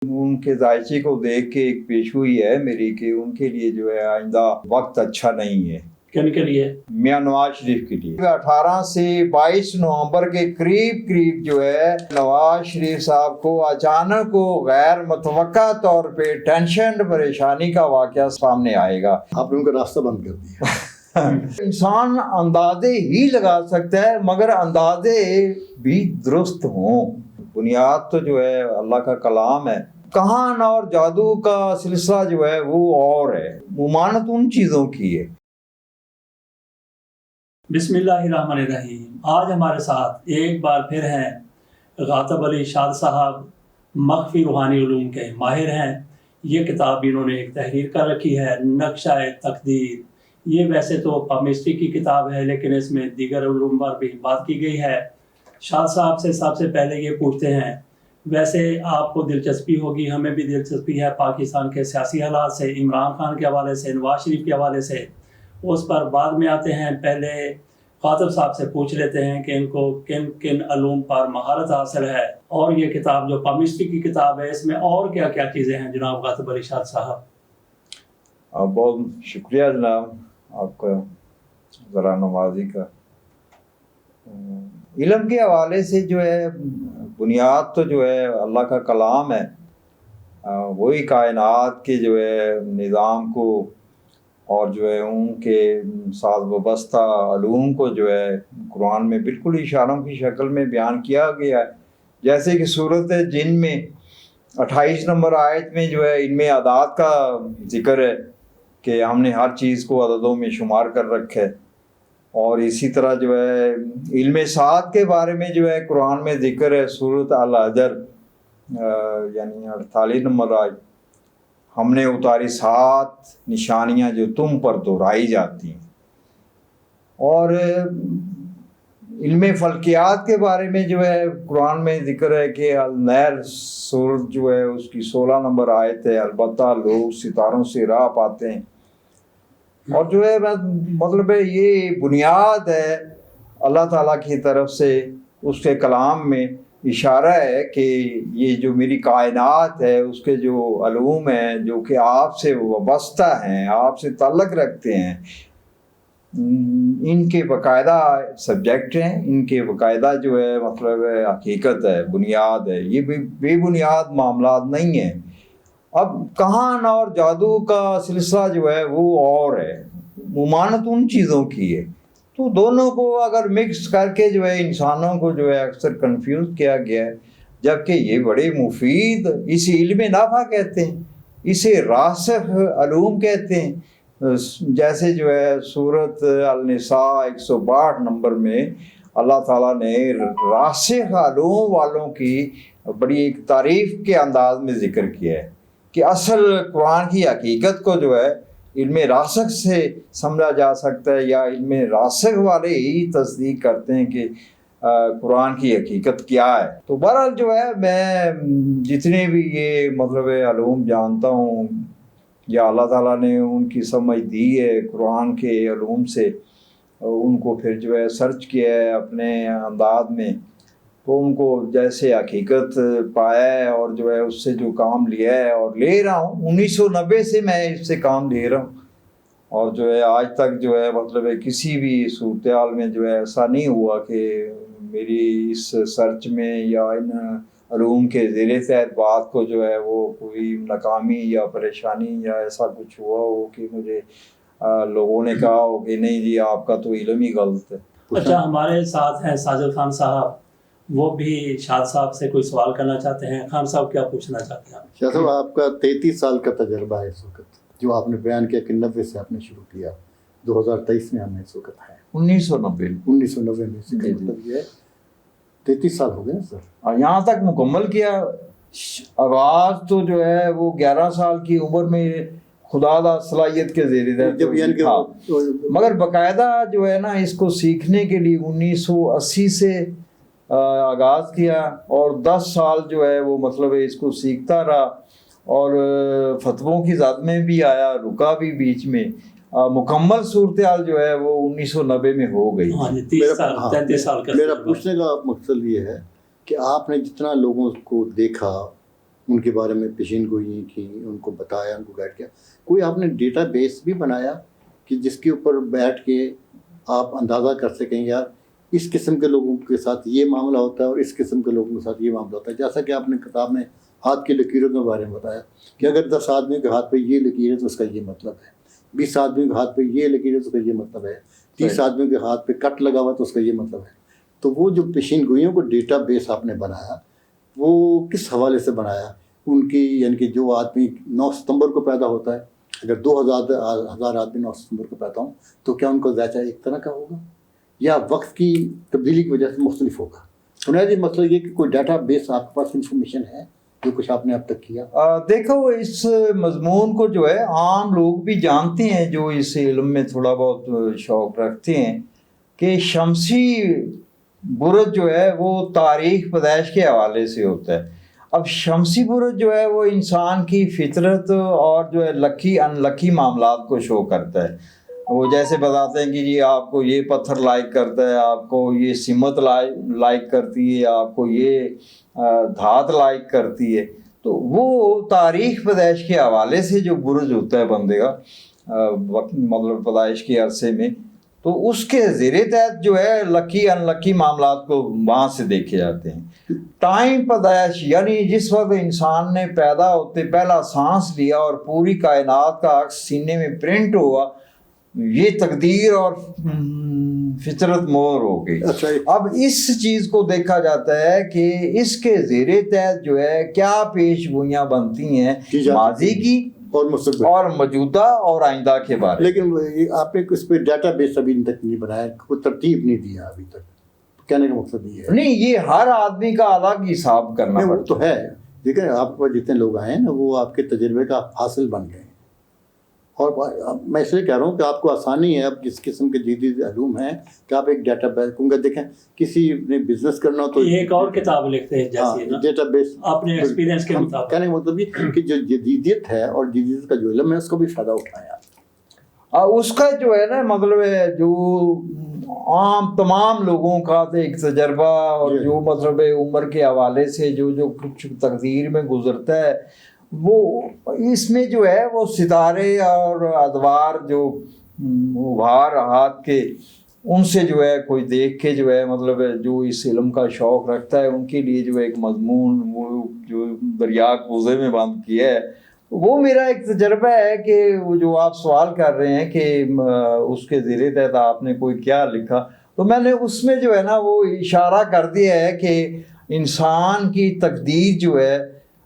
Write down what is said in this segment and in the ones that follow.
ان کے ذائچے کو دیکھ کے ایک پیشگوئی ہے میری کہ ان کے لیے جو ہے آئندہ وقت اچھا نہیں ہے۔ کن کے لیے؟ میاں نواز شریف کے لیے 18 سے 22 نومبر کے قریب جو ہے نواز شریف صاحب کو اچانک کو غیر متوقع طور پہ ٹینشن پریشانی کا واقعہ سامنے آئے گا۔ آپ نے ان کا راستہ بند کر دیا۔ انسان اندازے ہی لگا سکتا ہے مگر اندازے بھی درست ہوں۔ بنیاد تو جو ہے اللہ کا کلام ہے، کہان اور جادو کا سلسلہ جو ہے وہ اور ہے، ممانت ان چیزوں کی ہے۔ بسم اللہ الرحمن الرحیم۔ آج ہمارے ساتھ ایک بار پھر ہیں غاطب علی شاد صاحب، مخفی روحانی علوم کے ماہر ہیں۔ یہ کتاب انہوں نے ایک تحریر کر رکھی ہے، نقشہ تقدیر۔ یہ ویسے تو پامسٹری کی کتاب ہے لیکن اس میں دیگر علوم پر بھی بات کی گئی ہے۔ شاد صاحب سے سب سے پہلے یہ پوچھتے ہیں، ویسے آپ کو دلچسپی ہوگی، ہمیں بھی دلچسپی ہے پاکستان کے سیاسی حالات سے، عمران خان کے حوالے سے، نواز شریف کے حوالے سے، اس پر بعد میں آتے ہیں۔ پہلے خاطب صاحب سے پوچھ لیتے ہیں کہ ان کو کن کن علوم پر مہارت حاصل ہے، اور یہ کتاب جو پامسٹری کی کتاب ہے اس میں اور کیا کیا چیزیں ہیں جناب غاطب علی شاد صاحب؟ بہت شکریہ جناب آپ کا ذرا نوازی کا۔ علم کے حوالے سے جو ہے بنیاد تو جو ہے اللہ کا کلام ہے، وہی کائنات کے جو ہے نظام کو اور جو ہے ان کے ساتھ وابستہ علوم کو جو ہے قرآن میں بالکل اشاروں کی شکل میں بیان کیا گیا ہے۔ جیسے کہ سورۃ جن میں 28 نمبر آیت میں جو ہے ان میں اعداد کا ذکر ہے کہ ہم نے ہر چیز کو عددوں میں شمار کر رکھا ہے، اور اسی طرح جو ہے علم ساعت کے بارے میں جو ہے قرآن میں ذکر ہے، سورۃ الحجر یعنی 48 نمبر آیت، ہم نے اتاری 7 نشانیاں جو تم پر دہرائی جاتی ہیں۔ اور علم فلکیات کے بارے میں جو ہے قرآن میں ذکر ہے کہ النیر سورت جو ہے اس کی 16 نمبر آیت ہے، البتہ لوگ ستاروں سے راہ پاتے ہیں۔ اور جو ہے مطلب ہے یہ بنیاد ہے اللہ تعالیٰ کی طرف سے، اس کے کلام میں اشارہ ہے کہ یہ جو میری کائنات ہے اس کے جو علوم ہیں جو کہ آپ سے وابستہ ہیں، آپ سے تعلق رکھتے ہیں، ان کے باقاعدہ سبجیکٹ ہیں، ان کے باقاعدہ جو ہے مطلب ہے حقیقت ہے، بنیاد ہے، یہ بے بنیاد معاملات نہیں ہیں۔ اب کہان اور جادو کا سلسلہ جو ہے وہ اور ہے، ممانت ان چیزوں کی ہے۔ تو دونوں کو اگر مکس کر کے جو ہے انسانوں کو جو ہے اکثر کنفیوز کیا گیا ہے، جبکہ یہ بڑے مفید، اسے علم نافع کہتے ہیں، اسے راسخ علوم کہتے ہیں۔ جیسے جو ہے سورۃ النساء 162 نمبر میں اللہ تعالیٰ نے راسخ علوم والوں کی بڑی ایک تعریف کے انداز میں ذکر کیا ہے کہ اصل قرآن کی حقیقت کو جو ہے علم راسخ سے سمجھا جا سکتا ہے، یا علم راسخ والے ہی تصدیق کرتے ہیں کہ قرآن کی حقیقت کیا ہے۔ تو بہرحال جو ہے میں جتنے بھی یہ مطلب علوم جانتا ہوں، یا اللہ تعالیٰ نے ان کی سمجھ دی ہے قرآن کے علوم سے، ان کو پھر جو ہے سرچ کیا ہے اپنے انداز میں، تو ان کو جیسے حقیقت پایا ہے اور جو ہے اس سے جو کام لیا ہے اور لے رہا ہوں، 1990 سے میں اس سے کام لے رہا ہوں، اور جو ہے آج تک جو ہے مطلب ہے کسی بھی صورتحال میں جو ہے ایسا نہیں ہوا کہ میری اس سرچ میں یا ان علوم کے زیر تحت بات کو جو ہے وہ کوئی ناکامی یا پریشانی یا ایسا کچھ ہوا ہو کہ مجھے لوگوں نے کہا ہو کہ نہیں جی آپ کا تو علم ہی غلط ہے۔ اچھا، ہمارے ساتھ ہیں ساجد خان صاحب، وہ بھی شاد صاحب سے کوئی سوال کرنا چاہتے ہیں۔ خان صاحب کیا پوچھنا چاہتے ہیں؟ شاہ صاحب آپ کا 33 سال کا تجربہ ہے اس وقت، جو آپ نے بیان کیا کہ 90 سے آپ نے شروع کیا، 2023 میں ہم اس وقت ہیں 1990 میں، اس کا مطلب یہ ہے 33 سال ہو گئے سر یہاں تک مکمل کیا۔ آغاز تو جو ہے وہ 11 سال کی عمر میں خدا دا صلاحیت کے زیر تحت، مگر باقاعدہ جو ہے نا اس کو سیکھنے کے لیے 1980 سے آغاز کیا، اور 10 سال جو ہے وہ مطلب اس کو سیکھتا رہا، اور فتووں کی ذات میں بھی آیا، رکا بھی بیچ میں۔ مکمل صورتحال جو ہے وہ 1990 میں ہو گئی۔ میرا پوچھنے کا مقصد یہ ہے کہ آپ نے جتنا لوگوں کو دیکھا، ان کے بارے میں پیشین گوئی کی، ان کو بتایا، ان کو گائیڈ کیا. کوئی آپ نے ڈیٹا بیس بھی بنایا کہ جس کے اوپر بیٹھ کے آپ اندازہ کر سکیں یار اس قسم کے لوگوں کے ساتھ یہ معاملہ ہوتا ہے اور اس قسم کے لوگوں کے ساتھ یہ معاملہ ہوتا ہے؟ جیسا کہ آپ نے کتاب میں ہاتھ کی لکیروں کے بارے میں بتایا کہ اگر 10 آدمیوں کے ہاتھ پہ یہ لکیر ہے تو اس کا یہ مطلب ہے، 20 آدمیوں کے ہاتھ پہ یہ لکیر ہے تو اس کا یہ مطلب ہے، 30 آدمیوں کے ہاتھ پہ کٹ لگا ہوا تو اس کا یہ مطلب ہے. تو وہ جو پیشین گوئیوں کو ڈیٹا بیس آپ نے بنایا وہ کس حوالے سے بنایا؟ ان کی یعنی کہ جو آدمی 9 ستمبر کو پیدا ہوتا ہے، اگر 2000 آدمی 9 ستمبر کو پیدا ہوں تو کیا ان کا ذائقہ ایک طرح کا ہوگا یا وقت کی تبدیلی کی وجہ سے مختلف ہوگا؟ بنیادی مسئلہ یہ کہ کوئی ڈیٹا بیس آپ کے پاس انفارمیشن ہے جو کچھ آپ نے اب تک کیا؟ دیکھو اس مضمون کو جو ہے عام لوگ بھی جانتے ہیں جو اس علم میں تھوڑا بہت شوق رکھتے ہیں کہ شمسی برج جو ہے وہ تاریخ پیدائش کے حوالے سے ہوتا ہے. اب شمسی برج جو ہے وہ انسان کی فطرت اور جو ہے لکی ان لکی معاملات کو شو کرتا ہے. وہ جیسے بتاتے ہیں کہ جی آپ کو یہ پتھر لائک کرتا ہے، آپ کو یہ سمت لائک کرتی ہے، آپ کو یہ دھات لائک کرتی ہے. تو وہ تاریخ پیدائش کے حوالے سے جو برج ہوتا ہے بندے کا مطلب پیدائش کے عرصے میں، تو اس کے زیر تحت جو ہے لکی ان لکی معاملات کو وہاں سے دیکھے جاتے ہیں. ٹائم پیدائش یعنی جس وقت انسان نے پیدا ہوتے پہلا سانس لیا اور پوری کائنات کا عکس سینے میں پرنٹ ہوا، یہ تقدیر اور فطرت مور ہو گئی. اب اس چیز کو دیکھا جاتا ہے کہ اس کے زیر تحت جو ہے کیا پیش گوئیاں بنتی ہیں ماضی کی اور موجودہ اور آئندہ کے بارے. لیکن آپ نے اس پہ ڈیٹا بیس ابھی تک نہیں بنایا، کوئی ترتیب نہیں دیا ابھی تک. کہنے کا مقصد یہ ہے نہیں، یہ ہر آدمی کا الگ حساب کرنا وہ تو ہے. دیکھیں آپ کو جتنے لوگ آئے ہیں نا وہ آپ کے تجربے کا حاصل بن گئے ہیں. اور میں اس لیے کہہ رہا ہوں کہ آپ کو آسانی ہے اب جس قسم کے جدید علوم ہیں کہ آپ ایک ڈیٹا بیس کیونکہ دیکھیں کسی نے بزنس کرنا ہو تو ایک اور کتاب لکھتے ہیں جیسے ڈیٹا بیس اپنے ایکسپیرینس کے مطابق. کہنے کا مطلب یہ کہ جو جدیدیت ہے اور جدیدیت کا جو علم ہے اس کو بھی فائدہ اٹھایا. اس کا جو ہے نا مطلب ہے جو عام تمام لوگوں کا ایک تجربہ اور جو مطلب عمر کے حوالے سے جو کچھ تقدیر میں گزرتا ہے وہ اس میں جو ہے وہ ستارے اور ادوار جو ابھار ہاتھ کے ان سے جو ہے کوئی دیکھ کے جو ہے مطلب جو اس علم کا شوق رکھتا ہے ان کے لیے جو ایک مضمون وہ جو دریا کوزے میں بند کیا ہے وہ میرا ایک تجربہ ہے کہ وہ جو آپ سوال کر رہے ہیں کہ اس کے زیر تحت آپ نے کوئی کیا لکھا، تو میں نے اس میں جو ہے نا وہ اشارہ کر دیا ہے کہ انسان کی تقدیر جو ہے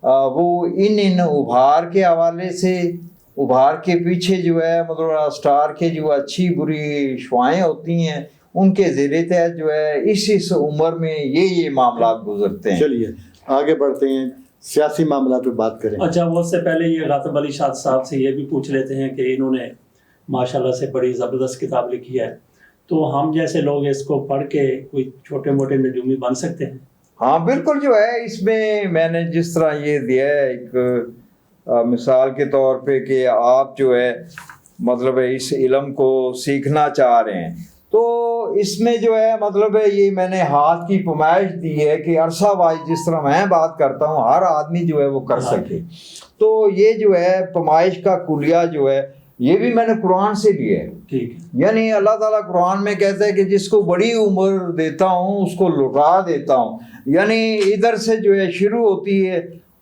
وہ ان ابھار کے حوالے سے، ابھار کے پیچھے جو ہے مطلب اسٹار کے جو اچھی بری شعائیں ہوتی ہیں ان کے زیر تحت جو ہے اس عمر میں یہ معاملات گزرتے ہیں. چلیے آگے بڑھتے ہیں، سیاسی معاملات پہ بات کریں. اچھا وہ اس سے پہلے یہ غاطب علی شاد صاحب سے یہ بھی پوچھ لیتے ہیں کہ انہوں نے ماشاءاللہ سے بڑی زبردست کتاب لکھی ہے، تو ہم جیسے لوگ اس کو پڑھ کے کوئی چھوٹے موٹے نجومی بن سکتے ہیں؟ ہاں بالکل، جو ہے اس میں نے جس طرح یہ دیا ہے ایک مثال کے طور پہ کہ آپ جو ہے مطلب اس علم کو سیکھنا چاہ رہے ہیں تو اس میں جو ہے مطلب یہ میں نے ہاتھ کی پیمائش دی ہے کہ عرصہ وائز جس طرح میں بات کرتا ہوں ہر آدمی جو ہے وہ کر سکے. تو یہ جو ہے پیمائش کا کلیہ جو ہے یہ بھی میں نے قرآن سے لیا ہے. یعنی اللہ تعالیٰ قرآن میں کہتا ہے کہ جس کو بڑی عمر دیتا ہوں اس کو لٹا دیتا ہوں. یعنی ادھر سے جو ہے شروع ہوتی ہے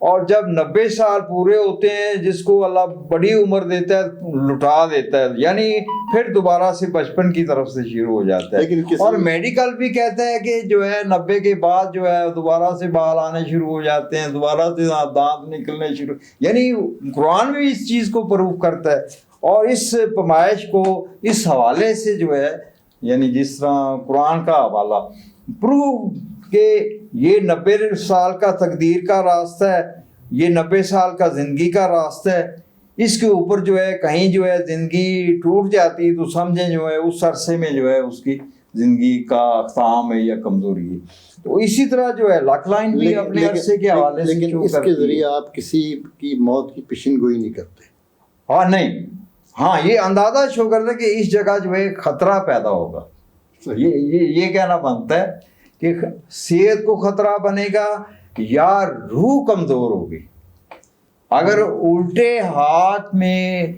اور جب 90 سال پورے ہوتے ہیں جس کو اللہ بڑی عمر دیتا ہے لٹا دیتا ہے، یعنی پھر دوبارہ سے بچپن کی طرف سے شروع ہو جاتا ہے. اور میڈیکل بھی کہتا ہے کہ جو ہے 90 کے بعد جو ہے دوبارہ سے بال آنے شروع ہو جاتے ہیں، دوبارہ سے دانت نکلنے شروع، یعنی قرآن بھی اس چیز کو پروف کرتا ہے. اور اس پیمائش کو اس حوالے سے جو ہے یعنی جس طرح قرآن کا حوالہ پروف کہ یہ 90 سال کا تقدیر کا راستہ ہے، یہ 90 سال کا زندگی کا راستہ ہے، اس کے اوپر جو ہے کہیں جو ہے زندگی ٹوٹ جاتی تو سمجھیں جو ہے اس عرصے میں جو ہے اس کی زندگی کا اختتام ہے یا کمزوری ہے. تو اسی طرح جو ہے لاک لائن بھی اپنے عرصے کے حوالے سے لیکن اس کے ذریعے آپ کسی کی موت کی پیشن گوئی نہیں کرتے. ہاں نہیں، ہاں یہ اندازہ شو کرتا ہے کہ اس جگہ جو ہے خطرہ پیدا ہوگا. یہ کہنا بنتا ہے کہ صحت کو خطرہ بنے گا یا روح کمزور ہوگی. اگر الٹے ہاتھ میں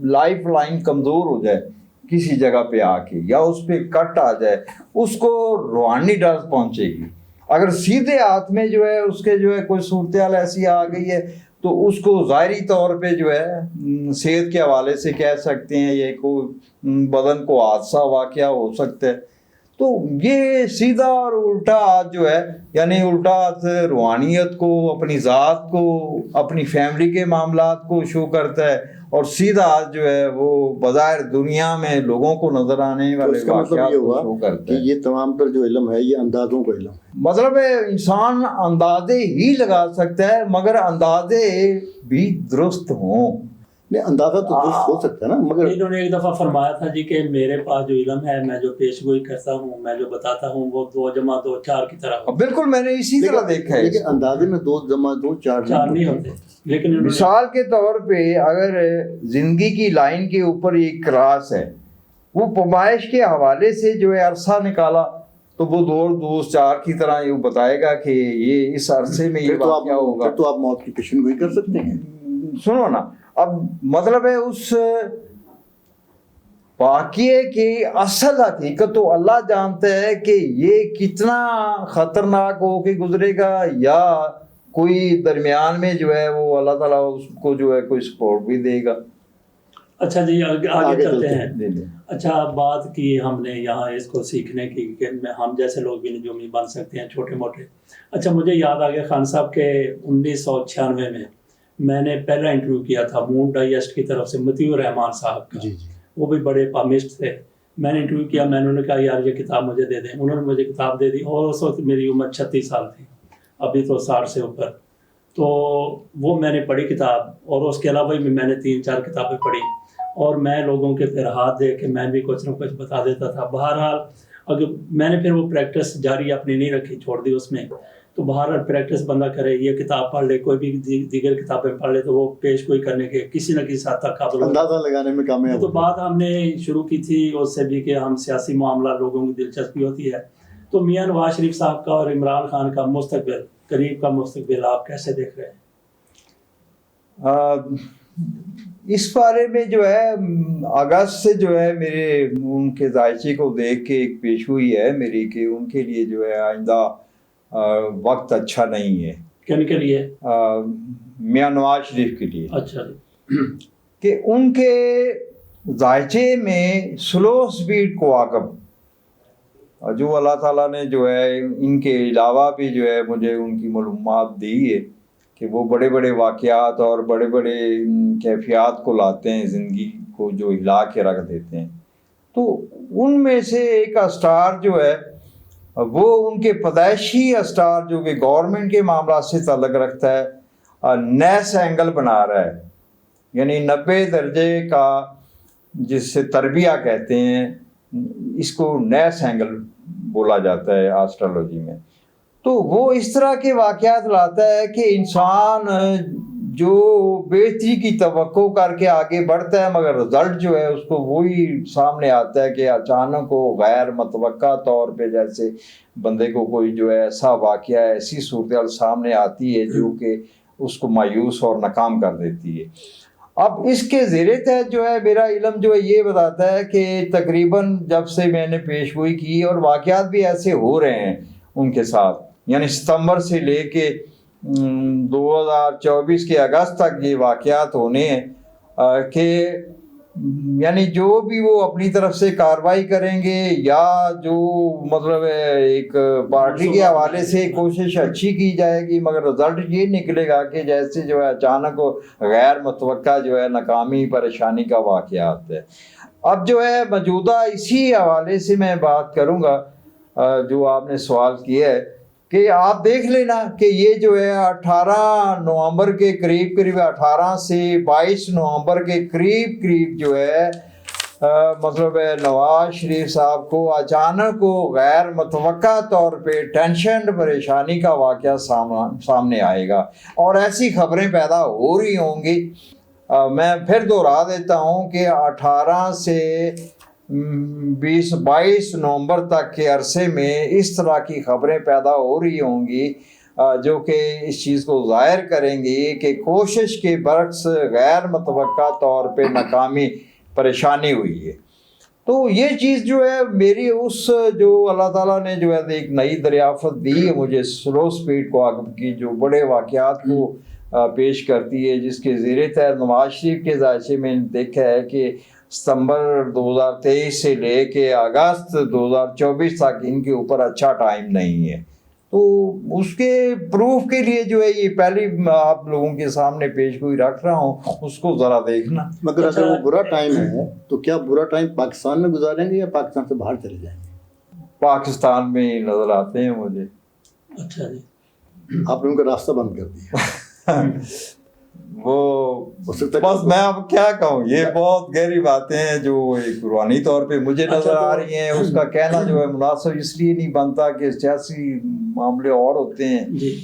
لائف لائن کمزور ہو جائے کسی جگہ پہ آ کے، یا اس پہ کٹ آ جائے، اس کو روحانی ڈر پہنچے گی۔ اگر سیدھے ہاتھ میں جو ہے اس کے جو ہے کوئی صورتحال ایسی آ گئی ہے تو اس کو ظاہری طور پہ جو ہے صحت کے حوالے سے کہہ سکتے ہیں یہ کوئی بدن کو حادثہ واقعہ ہو سکتا ہے۔ تو یہ سیدھا اور الٹا ہاتھ جو ہے، یعنی الٹا ہاتھ روحانیت کو، اپنی ذات کو، اپنی فیملی کے معاملات کو شو کرتا ہے، اور سیدھا ہاتھ جو ہے وہ بظاہر دنیا میں لوگوں کو نظر آنے والے واقعات کو شو کرتا ہے۔ یہ تمام پر جو علم ہے یہ اندازوں کا علم ہے، مطلب ہے انسان اندازے ہی لگا سکتا ہے، مگر اندازے بھی درست ہوں۔ نہیں اندازہ تو درست ہو سکتا ہے نا، مگر انہوں نے ایک دفعہ فرمایا تھا جی کہ میرے پاس جو علم ہے، میں جو پیش گوئی کرتا ہوں، میں جو بتاتا ہوں، وہ 2 + 2 4 کی طرح ہو۔ بالکل میں نے اسی طرح دیکھا ہے۔ لیکن اندازے میں 2 + 2 4 نہیں ہوتے، لیکن انہوں نے مثال کے طور پہ اگر زندگی کی لائن کے اوپر ایک کراس ہے، وہ پیمائش کے حوالے سے جو ہے عرصہ نکالا تو وہ 2 + 2 4 کی طرح یہ بتائے گا کہ یہ اس عرصے میں یہ واقعہ ہوگا۔ پھر تو آپ موت کی پیشن گوئی کر سکتے ہیں۔ سنو نا، اب مطلب ہے اس واقعے کی اصل حقیقت تو اللہ جانتا ہے کہ یہ کتنا خطرناک ہو کے گزرے گا، یا کوئی درمیان میں جو ہے وہ اللہ تعالیٰ اس کو جو ہے کوئی سپورٹ بھی دے گا۔ اچھا جی آگے چلتے ہیں۔ جی جی۔ اچھا بات کی ہم نے یہاں اس کو سیکھنے کی کہ ہم جیسے لوگ بھی نجومی بن سکتے ہیں، چھوٹے موٹے۔ اچھا مجھے یاد آ گیا خان صاحب کے 1996 میں میں نے پہلا انٹرویو کیا تھا مون ڈائجسٹ کی طرف سے مطیع الرحمان صاحب کا، وہ بھی بڑے پامسٹ تھے۔ میں نے انٹرویو کیا، میں نے کہا یار یہ کتاب مجھے دے دیں، انہوں نے مجھے کتاب دے دی، اور اس وقت میری عمر 36 سال تھی، ابھی تو 60 سے اوپر۔ تو وہ میں نے پڑھی کتاب، اور اس کے علاوہ بھی میں نے 3-4 کتابیں پڑھی، اور میں لوگوں کے پھر ہاتھ دے کے میں بھی کچھ نہ کچھ بتا دیتا تھا۔ بہرحال اگر میں نے پھر وہ پریکٹس جاری اپنی نہیں رکھی، چھوڑ دی اس میں۔ تو بہرحال پریکٹس بندہ کرے، یہ کتاب پڑھ لے، کوئی بھی دیگر کتابیں پڑھ لے، تو وہ پیش گوئی کرنے کے کسی نہ کسی حد تک قابل اندازہ لگانے میں کامیاب۔ تو بات ہم نے شروع کی تھی اس سے بھی کہ ہم سیاسی معاملہ لوگوں کی دلچسپی ہوتی ہے، تو میاں نواز شریف صاحب کا اور عمران خان کا مستقبل، قریب کا مستقبل آپ کیسے دیکھ رہے ہیں؟ اس بارے میں جو ہے اگست سے جو ہے میرے ان کے ذائچے کو دیکھ کے ایک پیش ہوئی ہے میری کہ ان کے لیے جو ہے آئندہ وقت اچھا نہیں ہے۔ کن کے لیے؟ میاں نواز شریف کے لیے۔ اچھا جی۔ کہ ان کے ذائچے میں سلو سپیڈ کو عقب، جو اللہ تعالیٰ نے جو ہے ان کے علاوہ بھی جو ہے مجھے ان کی معلومات دی ہے کہ وہ بڑے بڑے واقعات اور بڑے بڑے کیفیات کو لاتے ہیں، زندگی کو جو ہلا کے رکھ دیتے ہیں۔ تو ان میں سے ایک اسٹار جو ہے وہ ان کے پیدائشی اسٹار جو کہ گورنمنٹ کے معاملات سے تعلق رکھتا ہے، نیس اینگل بنا رہا ہے، یعنی 90 درجے کا جس سے تربیہ کہتے ہیں، اس کو نیس اینگل بولا جاتا ہے آسٹرالوجی میں۔ تو وہ اس طرح کے واقعات لاتا ہے کہ انسان جو بہتری کی توقع کر کے آگے بڑھتا ہے، مگر رزلٹ جو ہے اس کو وہی سامنے آتا ہے کہ اچانک کو غیر متوقع طور پہ جیسے بندے کو کوئی جو ہے ایسا واقعہ، ایسی صورتحال سامنے آتی ہے جو کہ اس کو مایوس اور ناکام کر دیتی ہے۔ اب اس کے زیر تحت جو ہے میرا علم جو ہے یہ بتاتا ہے کہ تقریباً جب سے میں نے پیش گوئی کی، اور واقعات بھی ایسے ہو رہے ہیں ان کے ساتھ، یعنی ستمبر سے لے کے 2024 کے اگست تک یہ واقعات ہونے ہیں کہ یعنی جو بھی وہ اپنی طرف سے کارروائی کریں گے، یا جو مطلب ہے ایک پارٹی کے حوالے سے کوشش اچھی کی جائے گی، مگر رزلٹ یہ نکلے گا کہ جیسے جو ہے اچانک غیر متوقع جو ہے ناکامی پریشانی کا واقعات ہے۔ اب جو ہے موجودہ اسی حوالے سے میں بات کروں گا جو آپ نے سوال کیا ہے، کہ آپ دیکھ لینا کہ یہ جو ہے 18 نومبر کے قریب 18 سے 22 نومبر کے قریب جو ہے مطلب ہے نواز شریف صاحب کو اچانک کو غیر متوقع طور پہ ٹینشن پریشانی کا واقعہ سامنے آئے گا، اور ایسی خبریں پیدا ہو رہی ہوں گی۔ میں پھر دوہرا دیتا ہوں کہ 18 سے 22 نومبر تک کے عرصے میں اس طرح کی خبریں پیدا ہو رہی ہوں گی، جو کہ اس چیز کو ظاہر کریں گے کہ کوشش کے برعکس غیر متوقع طور پہ ناکامی پریشانی ہوئی ہے. تو یہ چیز جو ہے میری اس جو اللہ تعالیٰ نے جو ہے ایک نئی دریافت دی ہے مجھے سلو سپیڈ کو عقب کی، جو بڑے واقعات کو پیش کرتی ہے، جس کے زیر تحت نواز شریف کے ذائقے میں دیکھا ہے کہ ستمبر 2023 سے لے کے اگست 2024 تک ان کے اوپر اچھا ٹائم نہیں ہے. تو اس کے پروف کے لیے جو ہے یہ پہلی آپ لوگوں کے سامنے پیش گوئی رکھ رہا ہوں، اس کو ذرا دیکھنا. مگر اگر وہ برا ٹائم ہے تو کیا برا ٹائم پاکستان میں گزاریں گے یا پاکستان سے باہر چلے جائیں گے؟ پاکستان میں ہی نظر آتے ہیں مجھے. اچھا جی، آپ نے ان کا راستہ بند کر دیا. وہ بس میں اب کیا کہوں، یہ بہت گہری باتیں ہیں جو ایک روحانی طور پہ مجھے نظر آ رہی ہیں. اس کا کہنا جو ہے مناسب اس لیے نہیں بنتا کہ سیاسی معاملے اور ہوتے ہیں. جی